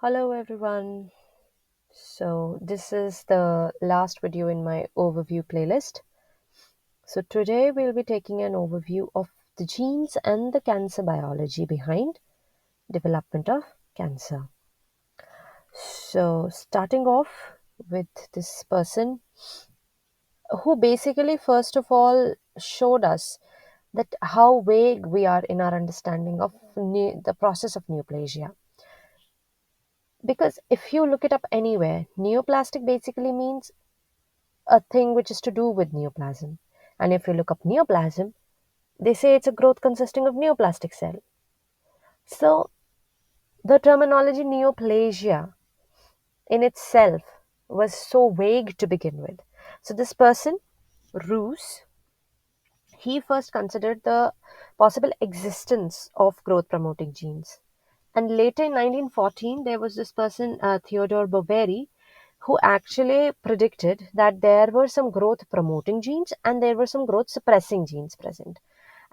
Hello everyone. So this is the last video in my overview playlist. So today we'll be taking an overview of the genes and the cancer biology behind development of cancer. So starting off with this person who basically first of all showed us that how vague we are in our understanding of the process of neoplasia. Because if you look it up anywhere, neoplastic basically means a thing which is to do with neoplasm. And if you look up neoplasm, they say it's a growth consisting of neoplastic cell. So the terminology neoplasia in itself was so vague to begin with. So this person, Roos, he first considered the possible existence of growth promoting genes. And later in 1914, there was this person, Theodore Boveri, who actually predicted that there were some growth promoting genes and there were some growth suppressing genes present.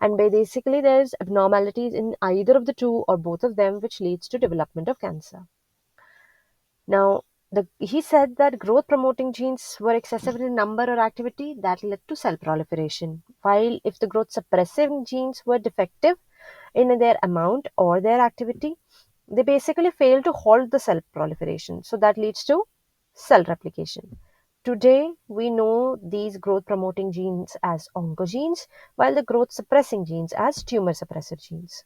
And basically, there's abnormalities in either of the two or both of them, which leads to development of cancer. Now, he said that growth promoting genes were excessive in number or activity that led to cell proliferation, while if the growth suppressing genes were defective in their amount or their activity, they basically fail to halt the cell proliferation. So that leads to cell replication. Today, we know these growth promoting genes as oncogenes, while the growth suppressing genes as tumor suppressor genes.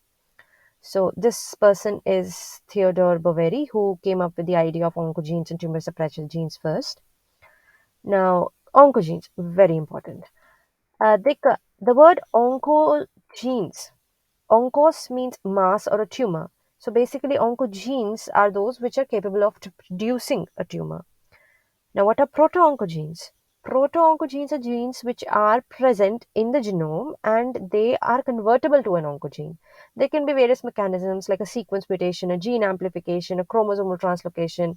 So this person is Theodore Boveri, who came up with the idea of oncogenes and tumor suppressor genes first. Now, oncogenes, very important. The word oncogenes, oncos means mass or a tumor. So basically, oncogenes are those which are capable of producing a tumor. Now, what are proto-oncogenes? Proto-oncogenes are genes which are present in the genome and they are convertible to an oncogene. There can be various mechanisms like a sequence mutation, a gene amplification, a chromosomal translocation,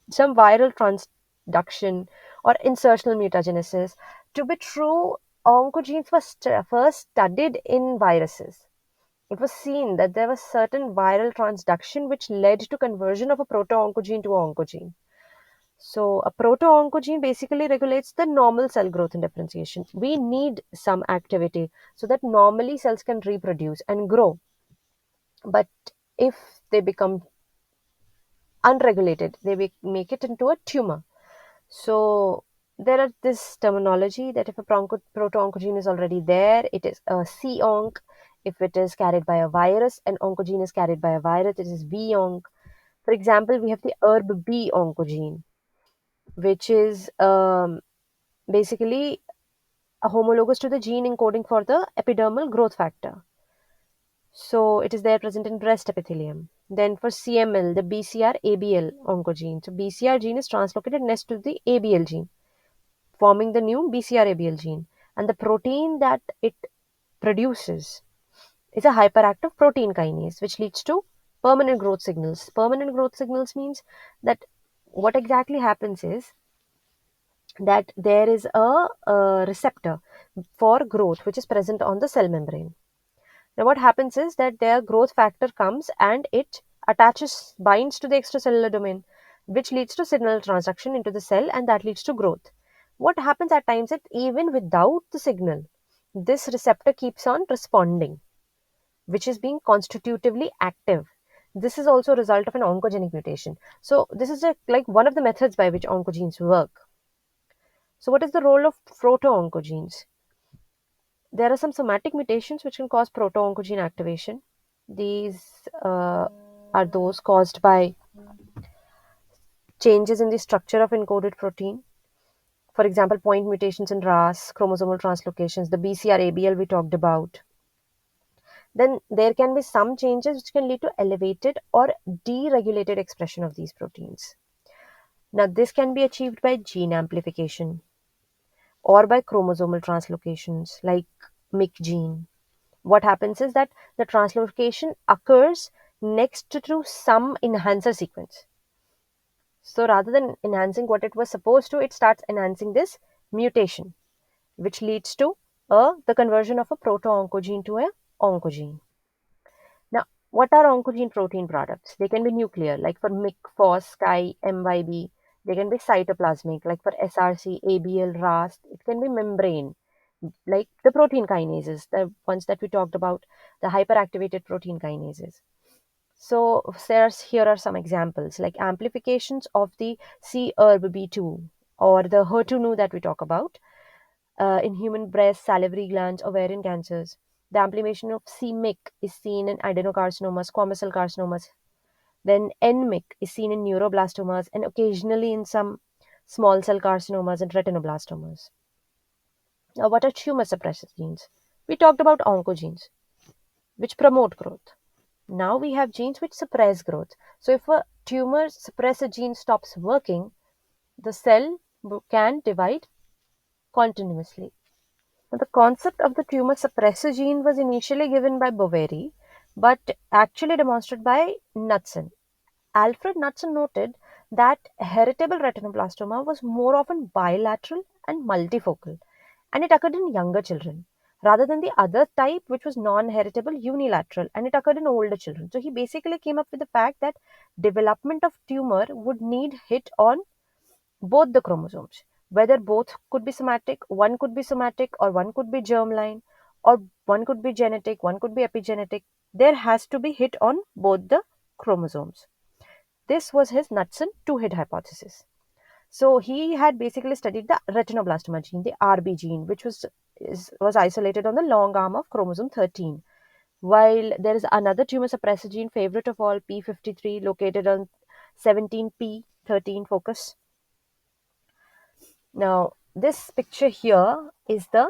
some viral transduction, or insertional mutagenesis. To be true, oncogenes were first studied in viruses. It was seen that there was certain viral transduction which led to conversion of a proto-oncogene to an oncogene. So a proto-oncogene basically regulates the normal cell growth and differentiation. We need some activity so that normally cells can reproduce and grow. But if they become unregulated, they make it into a tumor. So there are this terminology that if a proto-oncogene is already there, it is a C-onc. If it is carried by a virus, an oncogene is carried by a virus, it is V-onc. For example, we have the ERB-B oncogene, which is basically a homologous to the gene encoding for the epidermal growth factor. So it is there present in breast epithelium. Then for CML, the BCR-ABL oncogene. So BCR gene is translocated next to the ABL gene, forming the new BCR-ABL gene. And the protein that it produces is a hyperactive protein kinase, which leads to permanent growth signals. Permanent growth signals means that what exactly happens is that there is a receptor for growth which is present on the cell membrane. Now, what happens is that their growth factor comes and it binds to the extracellular domain, which leads to signal transduction into the cell and that leads to growth. What happens at times is even without the signal, this receptor keeps on responding, which is being constitutively active. This is also a result of an oncogenic mutation. So, this is like one of the methods by which oncogenes work. So, what is the role of proto-oncogenes? There are some somatic mutations which can cause proto-oncogene activation. These are those caused by changes in the structure of encoded protein. For example, point mutations in RAS, chromosomal translocations, the BCR-ABL we talked about. Then there can be some changes which can lead to elevated or deregulated expression of these proteins. Now, this can be achieved by gene amplification or by chromosomal translocations like MYC gene. What happens is that the translocation occurs next to some enhancer sequence. So rather than enhancing what it was supposed to, it starts enhancing this mutation, which leads to the conversion of a proto-oncogene to a oncogene. Now, What are oncogene protein products? They can be nuclear, like for MYC, FOS, Chi, MYB. They can be cytoplasmic, like for SRC, ABL, RAS. It can be membrane, like the protein kinases, the ones that we talked about, the hyperactivated protein kinases. So here are some examples, like amplifications of the CERB2 or the HER2 that we talk about in human breast, salivary glands, ovarian cancers. The amplification of c-MYC is seen in adenocarcinomas, squamous cell carcinomas. Then n-MYC is seen in neuroblastomas and occasionally in some small cell carcinomas and retinoblastomas. Now, what are tumor suppressor genes? We talked about oncogenes, which promote growth. Now we have genes which suppress growth. So if a tumor suppressor gene stops working, the cell can divide continuously. Now, the concept of the tumor suppressor gene was initially given by Boveri, but actually demonstrated by Knudsen. Alfred Knudsen noted that heritable retinoblastoma was more often bilateral and multifocal, and it occurred in younger children rather than the other type, which was non-heritable unilateral, and it occurred in older children. So he basically came up with the fact that development of tumor would need hit on both the chromosomes, whether both could be somatic, one could be somatic, or one could be germline, or one could be genetic, one could be epigenetic. There has to be hit on both the chromosomes. This was his Knudsen two-hit hypothesis. So he had basically studied the retinoblastoma gene, the RB gene, which was isolated on the long arm of chromosome 13. While there is another tumor suppressor gene, favorite of all, P53, located on 17p13 focus. Now, this picture here is the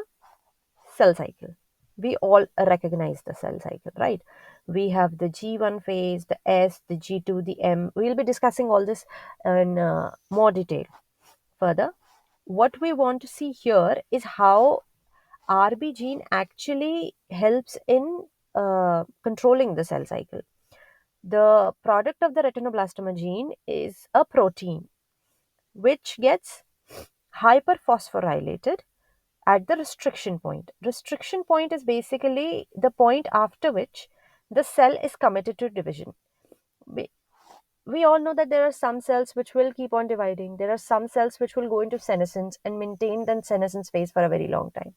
cell cycle. We all recognize the cell cycle, right? We have the G1 phase, the S, the G2, the M. We'll be discussing all this in more detail further. What we want to see here is how RB gene actually helps in controlling the cell cycle. The product of the retinoblastoma gene is a protein which gets hyperphosphorylated at the restriction point. Restriction point is basically the point after which the cell is committed to division. We all know that there are some cells which will keep on dividing. There are some cells which will go into senescence and maintain that senescence phase for a very long time.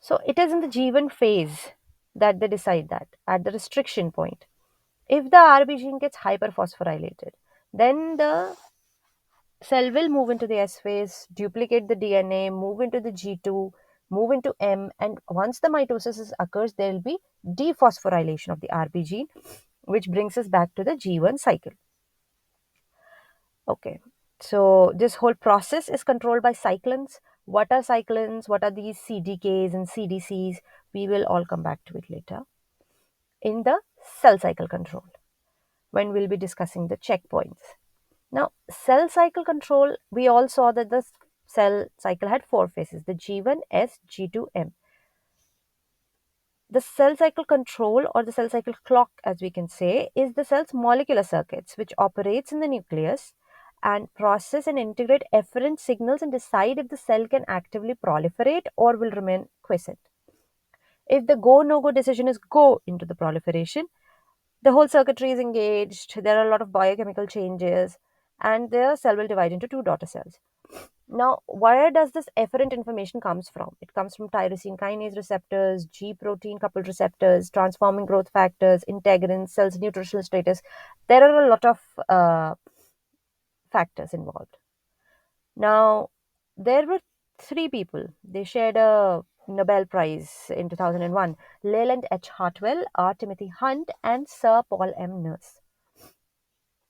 So it is in the G1 phase that they decide that at the restriction point. If the RB gene gets hyperphosphorylated, then the cell will move into the S phase, duplicate the DNA, move into the G2, move into M, and once the mitosis occurs, there will be dephosphorylation of the RB gene, which brings us back to the G1 cycle. Okay, so this whole process is controlled by cyclins. What are cyclins? What are these CDKs and CDCs? We will all come back to it later in the cell cycle control when we'll be discussing the checkpoints. Now, cell cycle control, we all saw that the cell cycle had four phases, the G1, S, G2, M. The cell cycle control, or the cell cycle clock as we can say, is the cell's molecular circuits which operates in the nucleus and process and integrate efferent signals and decide if the cell can actively proliferate or will remain quiescent. If the go no go decision is go into the proliferation, the whole circuitry is engaged, there are a lot of biochemical changes, and the cell will divide into two daughter cells. Now, where does this efferent information comes from? It comes from tyrosine kinase receptors, G protein coupled receptors, transforming growth factors, integrins, cells nutritional status. There are a lot of factors involved. Now, there were three people. They shared a Nobel Prize in 2001. Leland H. Hartwell, R. Timothy Hunt, and Sir Paul M. Nurse,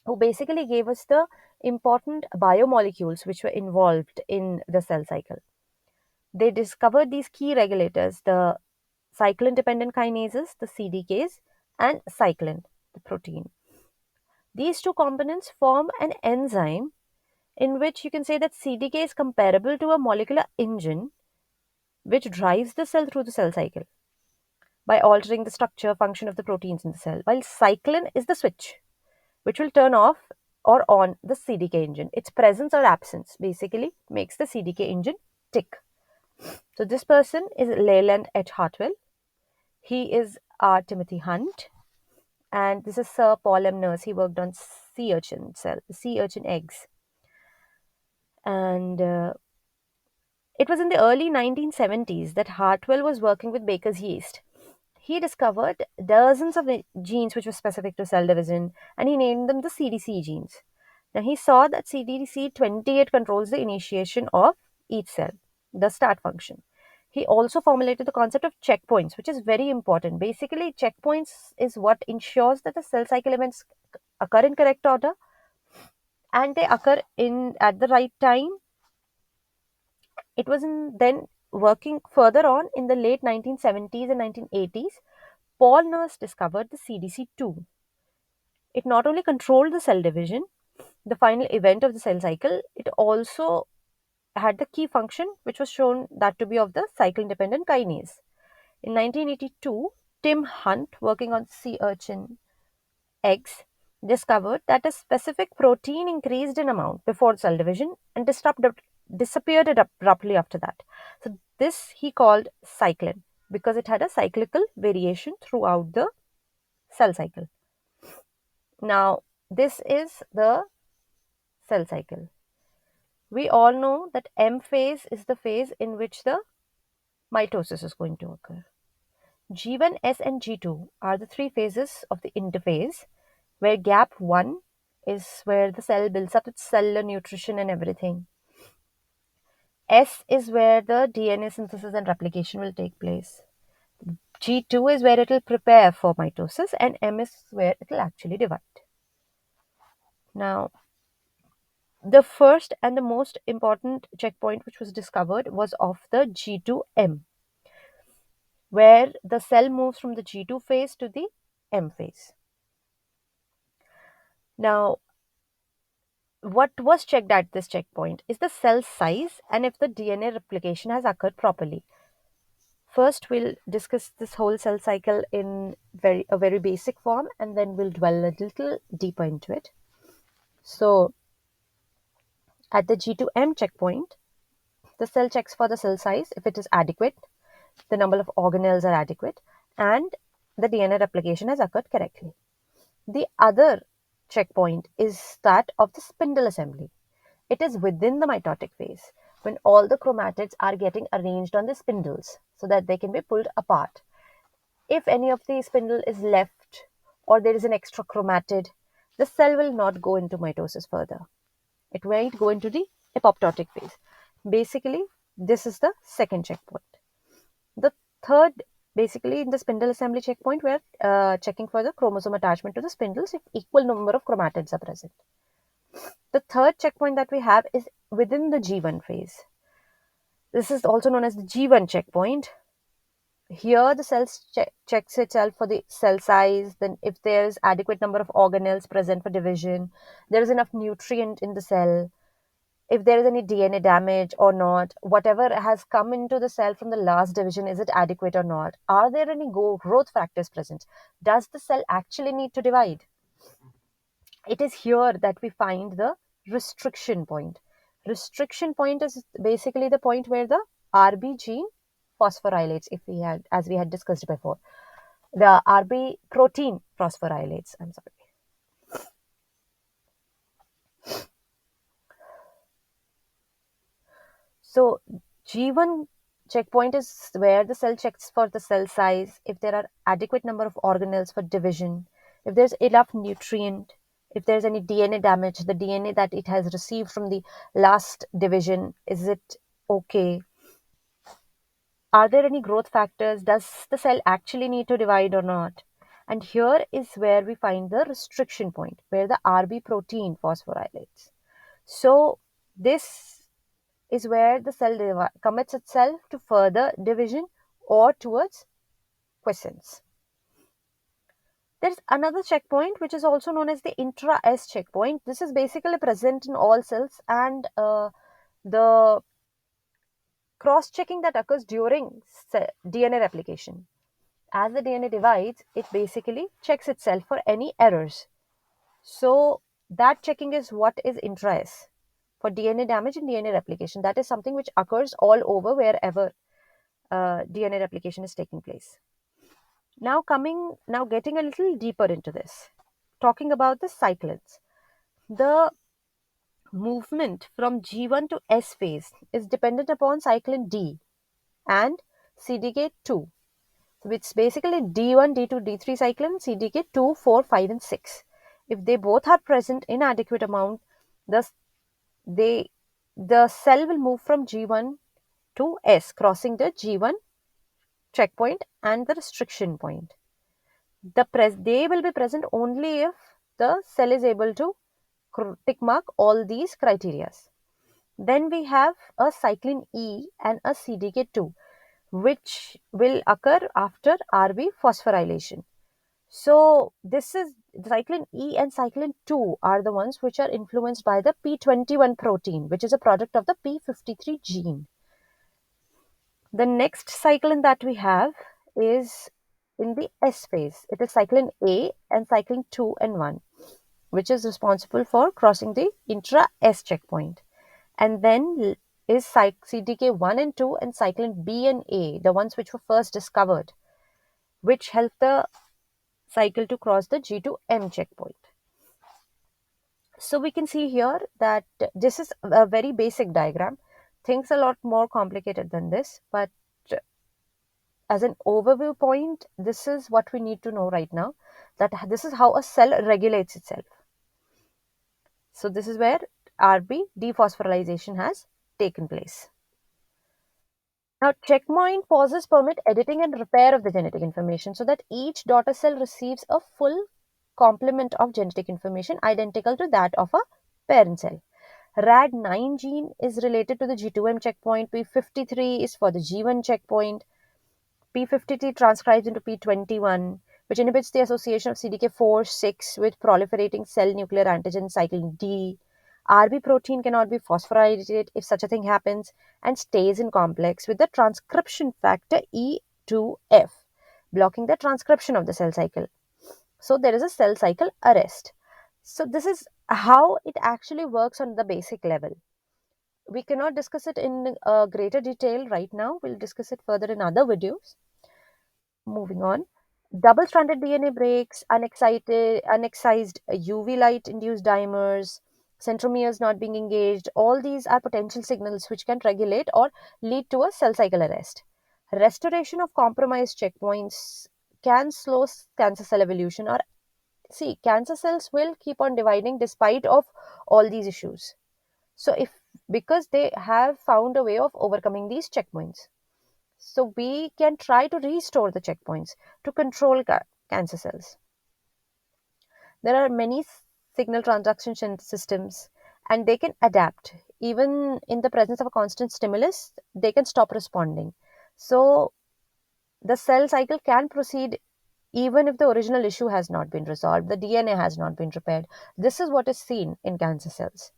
who basically gave us the important biomolecules which were involved in the cell cycle. They discovered these key regulators, the cyclin-dependent kinases, the CDKs, and cyclin, the protein. These two components form an enzyme in which you can say that CDK is comparable to a molecular engine which drives the cell through the cell cycle by altering the structure function of the proteins in the cell, while cyclin is the switch which will turn off or on the CDK engine. Its presence or absence basically makes the CDK engine tick. So this person is Leland H. Hartwell. He is R. Timothy Hunt. And this is Sir Paul M. Nurse. He worked on sea urchin eggs. And it was in the early 1970s that Hartwell was working with Baker's yeast. He discovered dozens of genes which were specific to cell division, and he named them the CDC genes. Now he saw that CDC28 controls the initiation of each cell, the start function. He also formulated the concept of checkpoints, which is very important. Basically, checkpoints is what ensures that the cell cycle events occur in correct order and they occur in at the right time. It was then working further on in the late 1970s and 1980s. Paul Nurse discovered the CDC2. It not only controlled the cell division, the final event of the cell cycle, it also had the key function which was shown that to be of the cycle independent kinase. In 1982, Tim Hunt, working on sea urchin eggs, discovered that a specific protein increased in amount before cell division and disappeared abruptly after that. So this he called cyclin because it had a cyclical variation throughout the cell cycle. Now, this is the cell cycle. We all know that M phase is the phase in which the mitosis is going to occur. G1, S, and G2 are the three phases of the interphase, where gap 1 is where the cell builds up its cellular nutrition and everything. S is where the DNA synthesis and replication will take place. G2 is where it will prepare for mitosis, and M is where it will actually divide. Now, the first and the most important checkpoint which was discovered was of the G2M, where the cell moves from the G2 phase to the M phase. Now, what was checked at this checkpoint is the cell size and if the DNA replication has occurred properly. First, we'll discuss this whole cell cycle in a very basic form, and then we'll dwell a little deeper into it. So, at the G2M checkpoint, the cell checks for the cell size if it is adequate, the number of organelles are adequate, and the DNA replication has occurred correctly. The other checkpoint is that of the spindle assembly. It is within the mitotic phase when all the chromatids are getting arranged on the spindles so that they can be pulled apart. If any of the spindle is left or there is an extra chromatid, the cell will not go into mitosis further. It might go into the apoptotic phase. Basically, this is the second checkpoint. The third, basically in the spindle assembly checkpoint, we're checking for the chromosome attachment to the spindles if equal number of chromatids are present. The third checkpoint that we have is within the G1 phase. This is also known as the G1 checkpoint. Here the cell checks itself for the cell size, then if there's adequate number of organelles present for division, there is enough nutrient in the cell, if there is any DNA damage or not, whatever has come into the cell from the last division, is it adequate or not? Are there any growth factors present? Does the cell actually need to divide? It is here that we find the restriction point. Restriction point is basically the point where the RB gene phosphorylates, if we had, as we had discussed before. The RB protein phosphorylates, I'm sorry. So G1 checkpoint is where the cell checks for the cell size, if there are adequate number of organelles for division, if there's enough nutrient, if there's any DNA damage, the DNA that it has received from the last division, is it okay? Are there any growth factors? Does the cell actually need to divide or not? And here is where we find the restriction point, where the RB protein phosphorylates. So this is where the cell commits itself to further division or towards quiescence. There's another checkpoint which is also known as the intra-S checkpoint. This is basically present in all cells, and the cross-checking that occurs during DNA replication. As the DNA divides, it basically checks itself for any errors. So that checking is what is intra-S for DNA damage and DNA replication. That is something which occurs all over wherever DNA replication is taking place. Now getting a little deeper into this, talking about the cyclins. The movement from G1 to S phase is dependent upon cyclin D and CDK2, which is basically D1, D2, D3 cyclin, CDK2, 4, 5, and 6. If they both are present in adequate amount, thus they the cell will move from G1 to S, crossing the G1 checkpoint and the restriction point. They will be present only if the cell is able to tick mark all these criteria. Then we have a cyclin E and a CDK2, which will occur after RB phosphorylation. So this is cyclin E and cyclin 2 are the ones which are influenced by the P21 protein, which is a product of the P53 gene. The next cyclin that we have is in the S phase. It is cyclin A and cyclin 2 and 1, which is responsible for crossing the intra-S checkpoint. And then is CDK1 and 2 and cyclin B and A, the ones which were first discovered, which help the cycle to cross the G2M checkpoint. So we can see here that this is a very basic diagram. Things a lot more complicated than this, but as an overview point, this is what we need to know right now, that this is how a cell regulates itself. So this is where RB dephosphorylation has taken place. Now, checkpoint pauses permit editing and repair of the genetic information so that each daughter cell receives a full complement of genetic information identical to that of a parent cell. RAD9 gene is related to the G2M checkpoint, P53 is for the G1 checkpoint, P53 transcribes into P21, which inhibits the association of CDK4/6 with proliferating cell nuclear antigen cyclin D. RB protein cannot be phosphorylated if such a thing happens and stays in complex with the transcription factor E2F, blocking the transcription of the cell cycle. So there is a cell cycle arrest. So this is how it actually works on the basic level. We cannot discuss it in greater detail right now. We'll discuss it further in other videos. Moving on. Double-stranded DNA breaks, unexcised UV light-induced dimers, centromeres not being engaged, all these are potential signals which can regulate or lead to a cell cycle arrest. Restoration of compromised checkpoints can slow cancer cell evolution, or see, cancer cells will keep on dividing despite of all these issues. So if because they have found a way of overcoming these checkpoints. So we can try to restore the checkpoints to control cancer cells. There are many signal transduction systems and they can adapt. Even in the presence of a constant stimulus, they can stop responding. So the cell cycle can proceed even if the original issue has not been resolved, the DNA has not been repaired. This is what is seen in cancer cells.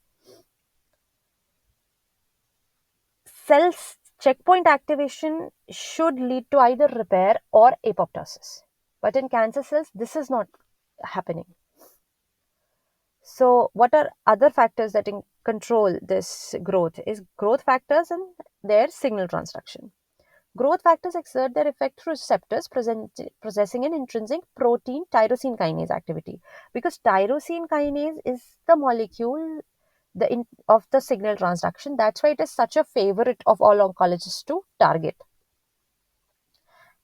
Cells checkpoint activation should lead to either repair or apoptosis. But in cancer cells, this is not happening. So what are other factors that control this growth is growth factors and their signal transduction. Growth factors exert their effect through receptors possessing an intrinsic protein tyrosine kinase activity, because tyrosine kinase is the molecule of the signal transduction. That's why it is such a favorite of all oncologists to target.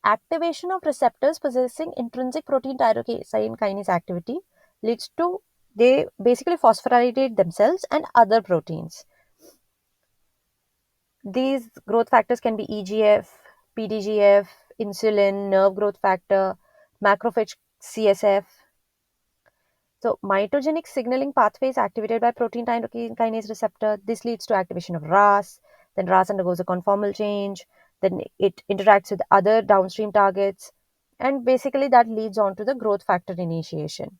Activation of receptors possessing intrinsic protein tyrosine kinase activity leads to they basically phosphorylate themselves and other proteins. These growth factors can be EGF, PDGF, insulin, nerve growth factor, macrophage CSF. So mitogenic signaling pathways activated by protein tyrosine kinase receptor. This leads to activation of RAS. Then RAS undergoes a conformal change. Then it interacts with other downstream targets. And basically that leads on to the growth factor initiation.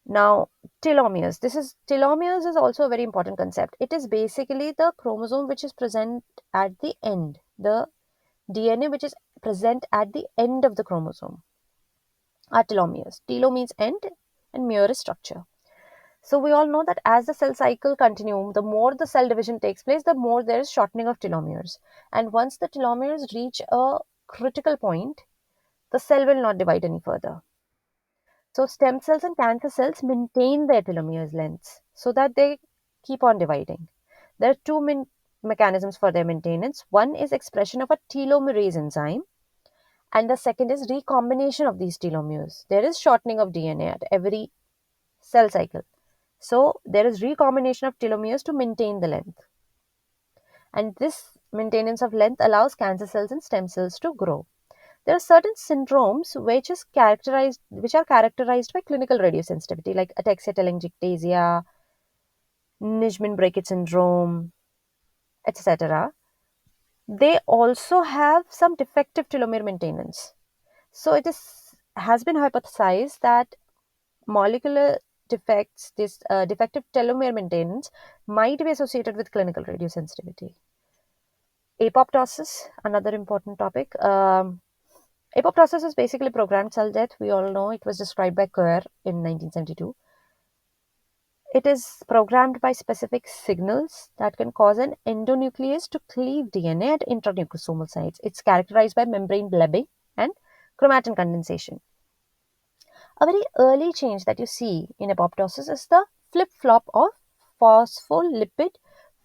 Now, telomeres is also a very important concept. It is basically the chromosome which is present at the end, the DNA which is present at the end of the chromosome are telomeres. Telo means end and mere is structure. So we all know that as the cell cycle continues, the more the cell division takes place, the more there is shortening of telomeres. And once the telomeres reach a critical point, the cell will not divide any further. So stem cells and cancer cells maintain their telomeres lengths so that they keep on dividing. There are two mechanisms for their maintenance. One is expression of a telomerase enzyme, and the second is recombination of these telomeres. There is shortening of DNA at every cell cycle. So there is recombination of telomeres to maintain the length. And this maintenance of length allows cancer cells and stem cells to grow. There are certain syndromes which are characterized by clinical radiosensitivity, like ataxia telangiectasia, Nijmin-Breakitt syndrome, etc. They also have some defective telomere maintenance. So it has been hypothesized that molecular defects, this defective telomere maintenance, might be associated with clinical radiosensitivity. Apoptosis, another important topic. Apoptosis is basically programmed cell death. We all know it was described by Kerr in 1972. It is programmed by specific signals that can cause an endonuclease to cleave DNA at intranucleosomal sites. It's characterized by membrane blebbing and chromatin condensation. A very early change that you see in apoptosis is the flip-flop of phospholipid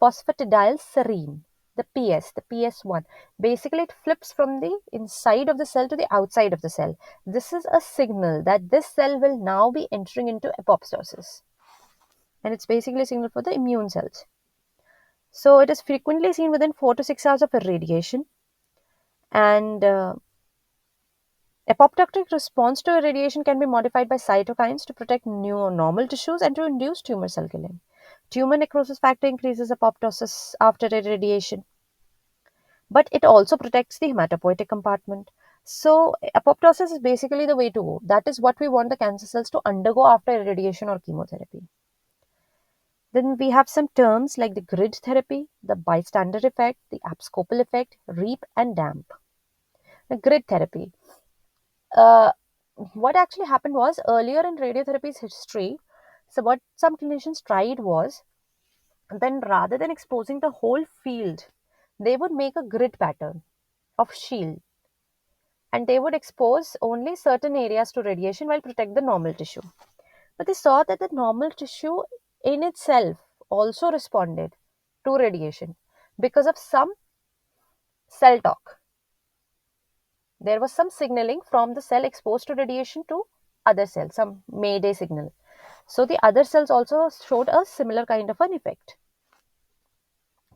phosphatidylserine, the PS1. Basically, it flips from the inside of the cell to the outside of the cell. This is a signal that this cell will now be entering into apoptosis. And it's basically a signal for the immune cells. So it is frequently seen within 4 to 6 hours of irradiation. And apoptotic response to irradiation can be modified by cytokines to protect new normal tissues and to induce tumor cell killing. Tumor necrosis factor increases apoptosis after irradiation, but it also protects the hematopoietic compartment. So apoptosis is basically the way to go. That is what we want the cancer cells to undergo after irradiation or chemotherapy. Then we have some terms like the grid therapy, the bystander effect, the abscopal effect, REAP, and DAMP. The grid therapy. Uh, what actually happened was earlier in radiotherapy's history, so what some clinicians tried was, then rather than exposing the whole field, they would make a grid pattern of shield and they would expose only certain areas to radiation while protect the normal tissue. But they saw that the normal tissue in itself also responded to radiation because of some cell talk. There was some signaling from the cell exposed to radiation to other cells, some mayday signal. So the other cells also showed a similar kind of an effect.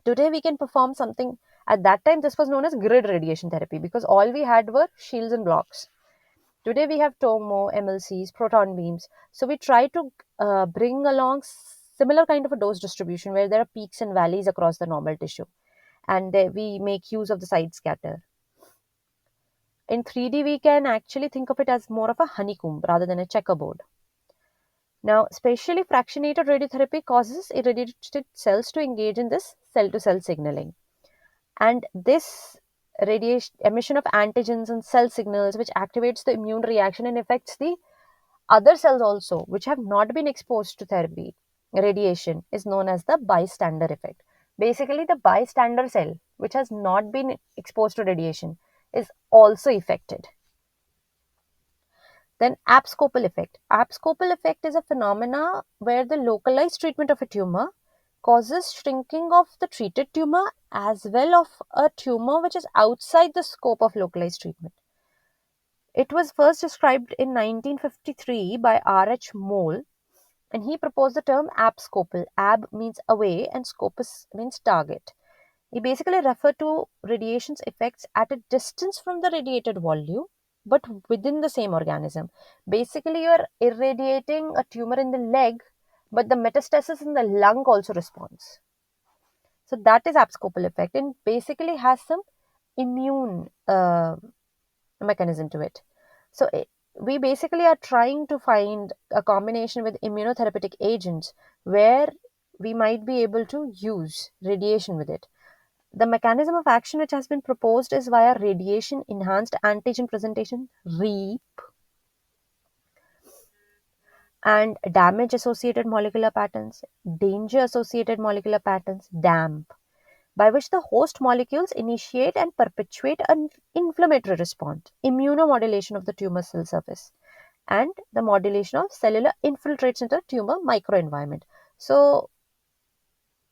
Today we can perform something. At that time this was known as grid radiation therapy because all we had were shields and blocks. Today we have TOMO, MLCs, proton beams. So we try to bring along similar kind of a dose distribution where there are peaks and valleys across the normal tissue, and we make use of the side scatter. In 3D, we can actually think of it as more of a honeycomb rather than a checkerboard. Now, spatially fractionated radiotherapy causes irradiated cells to engage in this cell-to-cell signaling. And this radiation emission of antigens and cell signals, which activates the immune reaction and affects the other cells also, which have not been exposed to therapy, radiation, is known as the bystander effect. Basically, the bystander cell, which has not been exposed to radiation, is also affected. Then abscopal effect. Abscopal effect is a phenomena where the localized treatment of a tumor causes shrinking of the treated tumor as well of a tumor which is outside the scope of localized treatment. It was first described in 1953 by R.H. Moll, and he proposed the term abscopal. Ab means away and scopus means target. He basically referred to radiation's effects at a distance from the radiated volume but within the same organism. Basically, you are irradiating a tumor in the leg, but the metastasis in the lung also responds. So that is abscopal effect and basically has some immune mechanism to it. So we basically are trying to find a combination with immunotherapeutic agents where we might be able to use radiation with it. The mechanism of action which has been proposed is via radiation enhanced antigen presentation, REAP, and damage associated molecular patterns, danger associated molecular patterns, DAMP. by which the host molecules initiate and perpetuate an inflammatory response, immunomodulation of the tumor cell surface, and the modulation of cellular infiltrates into the tumor microenvironment. So,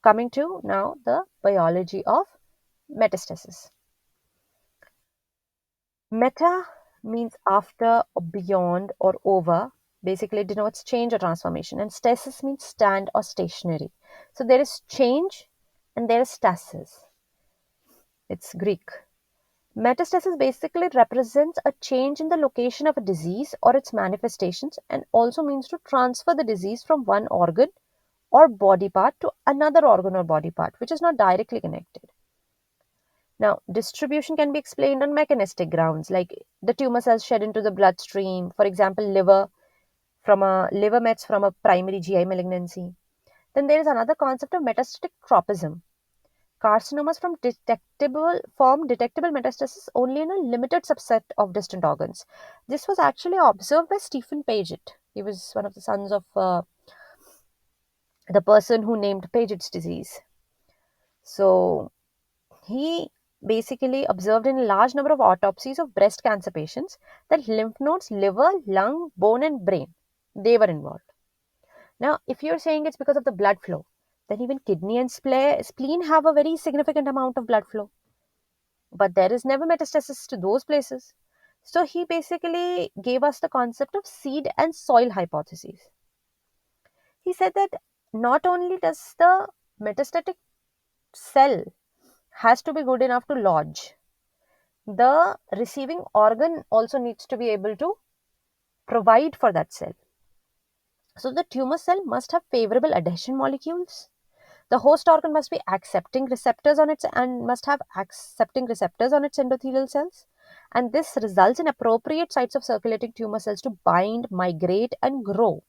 coming to now the biology of metastasis. Meta means after or beyond or over, basically denotes change or transformation, and stasis means stand or stationary. So there is change and there is stasis. It's Greek. Metastasis basically represents a change in the location of a disease or its manifestations, and also means to transfer the disease from one organ or body part to another organ or body part, which is not directly connected. Now, distribution can be explained on mechanistic grounds, like the tumor cells shed into the bloodstream, for example, liver mets from a primary GI malignancy. Then there is another concept of metastatic tropism. Carcinomas form detectable metastasis only in a limited subset of distant organs. This was actually observed by Stephen Paget. He was one of the sons of the person who named Paget's disease. So he basically observed in a large number of autopsies of breast cancer patients that lymph nodes, liver, lung, bone, and brain, they were involved. Now, if you're saying it's because of the blood flow, then even kidney and spleen have a very significant amount of blood flow. But there is never metastasis to those places. So he basically gave us the concept of seed and soil hypotheses. He said that not only does the metastatic cell has to be good enough to lodge, the receiving organ also needs to be able to provide for that cell. So the tumor cell must have favorable adhesion molecules. The host organ must be accepting receptors on its and must have accepting receptors on its endothelial cells. And this results in appropriate sites of circulating tumor cells to bind, migrate, and grow.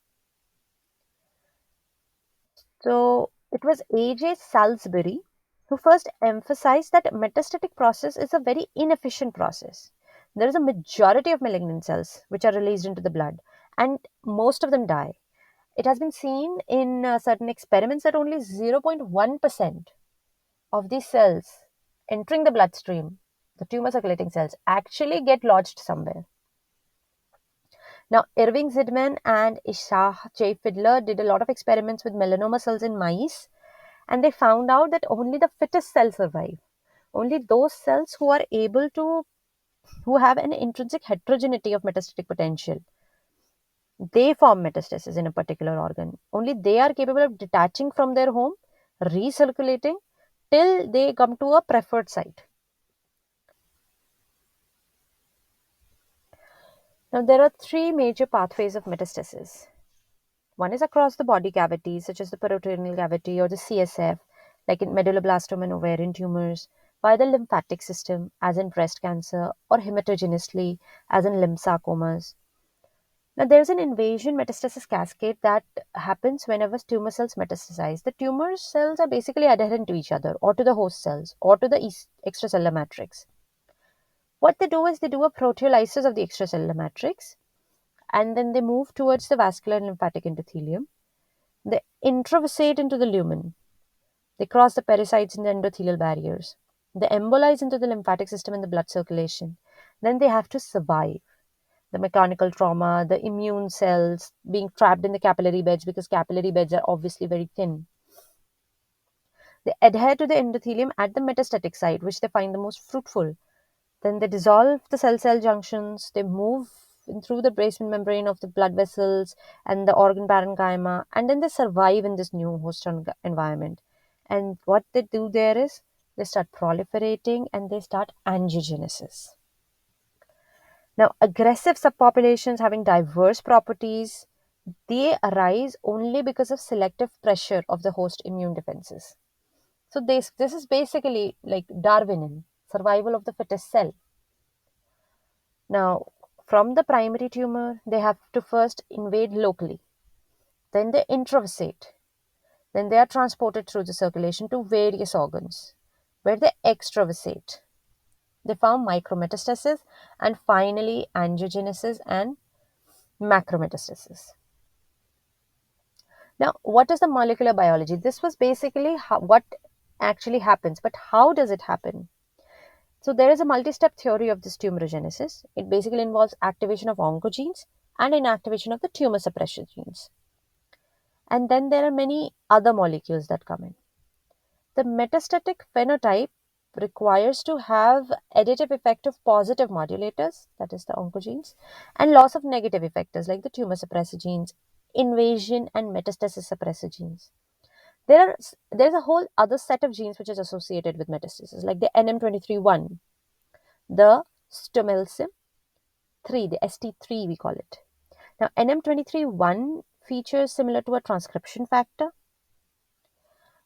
So it was A.J. Salisbury who first emphasized that metastatic process is a very inefficient process. There is a majority of malignant cells which are released into the blood, and most of them die. It has been seen in certain experiments that only 0.1% of these cells entering the bloodstream, the tumor circulating cells, actually get lodged somewhere. Now, Irving Zidman and Isha J. Fiedler did a lot of experiments with melanoma cells in mice, and they found out that only the fittest cells survive. Only those cells who have an intrinsic heterogeneity of metastatic potential, they form metastasis in a particular organ. Only they are capable of detaching from their home, recirculating till they come to a preferred site. Now, there are three major pathways of metastasis. One is across the body cavities, such as the peritoneal cavity or the CSF, like in medulloblastoma and ovarian tumors, via the lymphatic system, as in breast cancer, or hematogenously, as in lymphsarcomas. Now, there's an invasion metastasis cascade that happens whenever tumor cells metastasize. The tumor cells are basically adherent to each other, or to the host cells, or to the extracellular matrix. What they do is they do a proteolysis of the extracellular matrix, and then they move towards the vascular and lymphatic endothelium. They intravasate into the lumen. They cross the pericytes and the endothelial barriers. They embolize into the lymphatic system and the blood circulation. Then they have to survive the mechanical trauma, the immune cells being trapped in the capillary beds, because capillary beds are obviously very thin. They adhere to the endothelium at the metastatic site, which they find the most fruitful. Then they dissolve the cell-cell junctions, they move through the basement membrane of the blood vessels and the organ parenchyma, and then they survive in this new host environment. And what they do there is they start proliferating and they start angiogenesis. Now, aggressive subpopulations having diverse properties, they arise only because of selective pressure of the host immune defenses. So this is basically like Darwinian, survival of the fittest cell. Now, from the primary tumor, they have to first invade locally. Then they intravasate. Then they are transported through the circulation to various organs, where they extravasate. They form micrometastasis and finally angiogenesis and macrometastasis. Now, what is the molecular biology? This was basically what actually happens. But how does it happen? So there is a multi-step theory of this tumorigenesis. It basically involves activation of oncogenes and inactivation of the tumor suppressor genes. And then there are many other molecules that come in. The metastatic phenotype requires to have additive effect of positive modulators, that is the oncogenes, and loss of negative effectors like the tumor suppressor genes, invasion and metastasis suppressor genes. There's a whole other set of genes which is associated with metastasis, like the NM23-1, the stomelsim 3, the ST3 we call it. Now NM23-1 features similar to a transcription factor,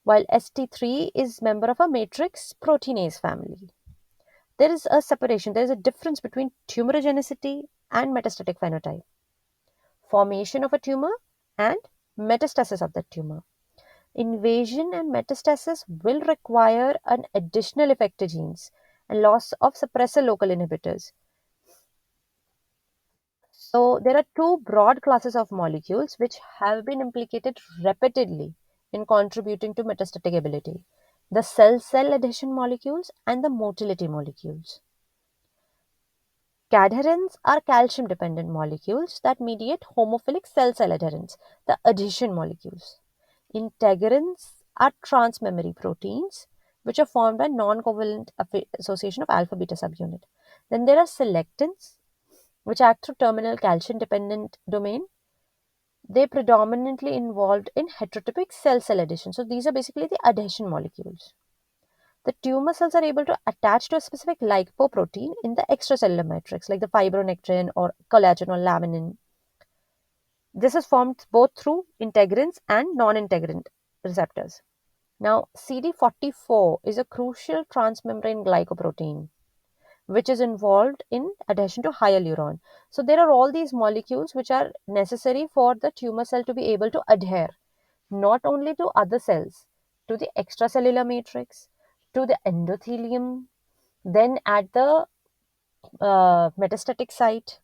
while ST3 is member of a matrix proteinase family. There is a separation, there is a difference between tumorigenicity and metastatic phenotype, formation of a tumor and metastasis of the tumor. Invasion and metastasis will require an additional effector genes and loss of suppressor local inhibitors. So there are two broad classes of molecules which have been implicated repeatedly in contributing to metastatic ability: the cell-cell adhesion molecules and the motility molecules. Cadherins are calcium-dependent molecules that mediate homophilic cell-cell adherence, the adhesion molecules. Integrins are transmemory proteins which are formed by non-covalent association of alpha-beta subunit. Then there are selectins which act through terminal calcium-dependent domain. They predominantly involved in heterotypic cell-cell adhesion. So these are basically the adhesion molecules. The tumor cells are able to attach to a specific lipoprotein in the extracellular matrix, like the fibronectin or collagen or laminin. This is formed both through integrins and non-integrin receptors. Now, CD44 is a crucial transmembrane glycoprotein which is involved in adhesion to hyaluron. So there are all these molecules which are necessary for the tumor cell to be able to adhere not only to other cells, to the extracellular matrix, to the endothelium, then at the metastatic site.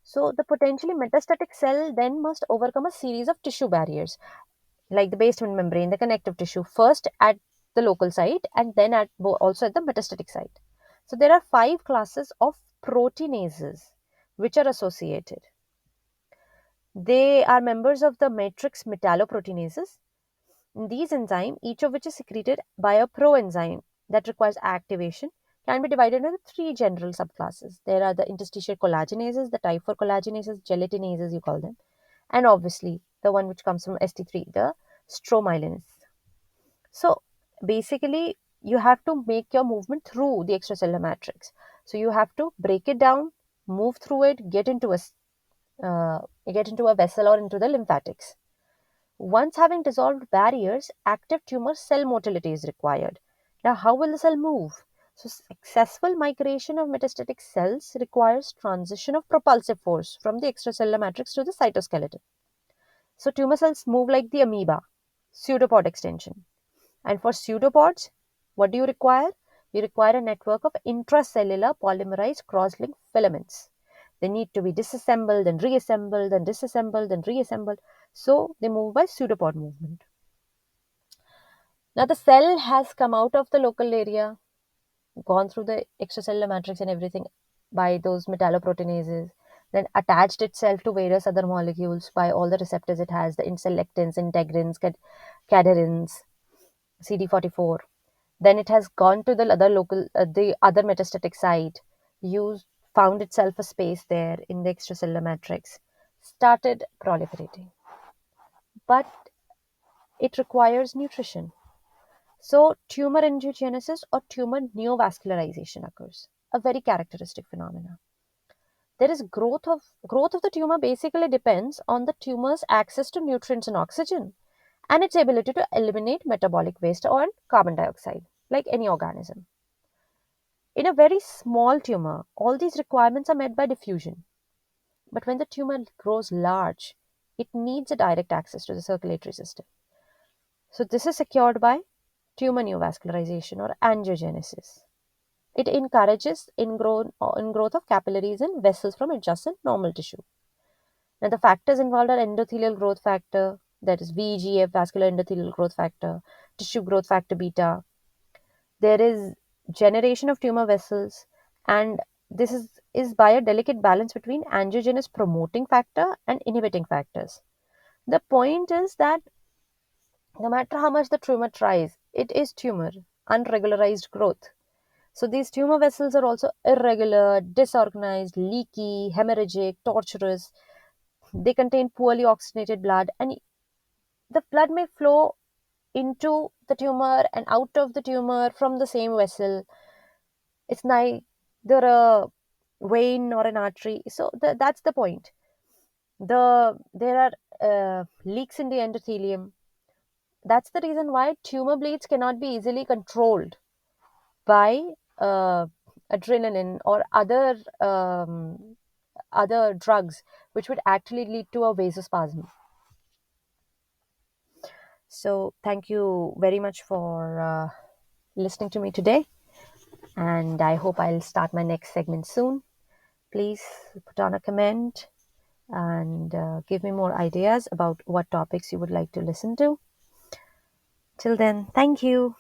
So the potentially metastatic cell then must overcome a series of tissue barriers, like the basement membrane, the connective tissue, first at the local site and then also at the metastatic site. So there are 5 classes of proteinases which are associated. They are members of the matrix metalloproteinases. These enzymes, each of which is secreted by a proenzyme that requires activation, can be divided into 3 general subclasses. There are the interstitial collagenases, the type 4 collagenases, gelatinases you call them, and obviously the one which comes from ST3, the stromylins. So basically, you have to make your movement through the extracellular matrix. So you have to break it down, move through it, get into a vessel or into the lymphatics. Once having dissolved barriers, active tumor cell motility is required. Now, how will the cell move? So, successful migration of metastatic cells requires transition of propulsive force from the extracellular matrix to the cytoskeleton. So, tumor cells move like the amoeba, pseudopod extension. And for pseudopods, what do you require? You require a network of intracellular polymerized cross-linked filaments. They need to be disassembled and reassembled and disassembled and reassembled. So they move by pseudopod movement. Now the cell has come out of the local area, gone through the extracellular matrix and everything by those metalloproteinases, then attached itself to various other molecules by all the receptors it has, the selectins, integrins, cadherins, CD44. Then it has gone to the other metastatic site, used, found itself a space there in the extracellular matrix, started proliferating. But it requires nutrition. So tumor angiogenesis or tumor neovascularization occurs, a very characteristic phenomena. There is growth of the tumor basically depends on the tumor's access to nutrients and oxygen and its ability to eliminate metabolic waste or carbon dioxide, like any organism. In a very small tumor, all these requirements are met by diffusion. But when the tumor grows large, it needs a direct access to the circulatory system. So this is secured by tumor neovascularization or angiogenesis. It encourages ingrowth of capillaries and vessels from adjacent normal tissue. Now the factors involved are endothelial growth factor, that is VEGF, vascular endothelial growth factor, tissue growth factor beta. There is generation of tumor vessels, and this is by a delicate balance between angiogenesis promoting factor and inhibiting factors. The point is that no matter how much the tumor tries, it is tumor, unregularized growth. So these tumor vessels are also irregular, disorganized, leaky, hemorrhagic, tortuous. They contain poorly oxygenated blood, and the blood may flow into the tumor and out of the tumor from the same vessel. It's neither a vein nor an artery. So that's the point. There are leaks in the endothelium. That's the reason why tumor bleeds cannot be easily controlled by adrenaline or other drugs, which would actually lead to a vasospasm. So thank you very much for listening to me today, and I hope I'll start my next segment soon. Please put on a comment and give me more ideas about what topics you would like to listen to. Till then, thank you.